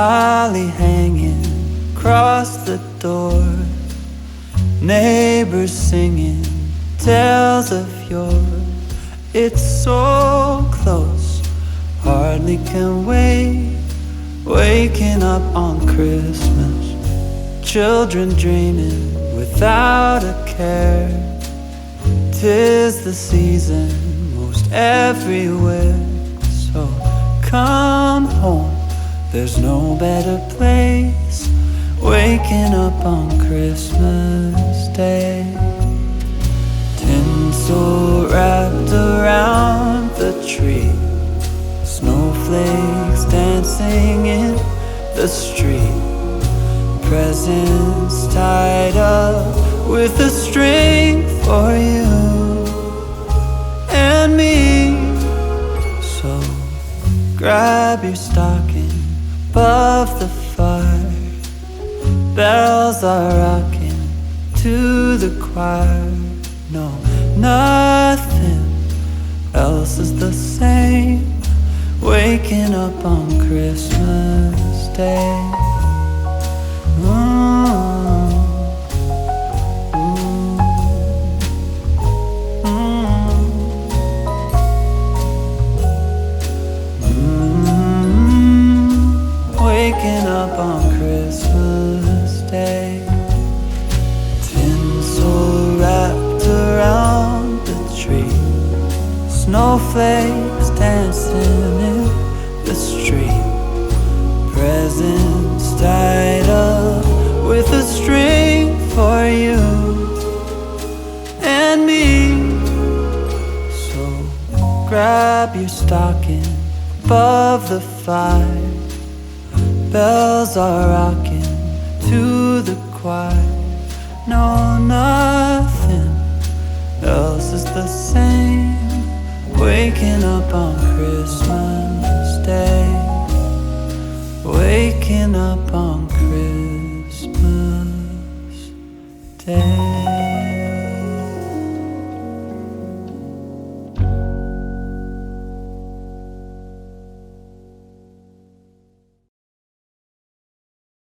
holly hanging across the door, neighbors singing tales of yore. It's so close, hardly can wait. Waking up on Christmas, children dreaming without a care. 'Tis the season most everywhere, so come home, there's no better place. Waking up on Christmas Day, tinsel wrapped around the tree, snowflakes dancing in the street, presents tied up with a string for you and me. So grab your stocking above the fire, bells are rocking to the choir. No, nothing else is the same. Waking up on Christmas Day. Waking up on Christmas Day, tinsel wrapped around the tree, snowflakes dancing in the street, presents tied up with a string for you and me. So grab your stocking above the fire, bells are rocking to the choir. No, nothing else is the same. Waking up on Christmas Day, waking up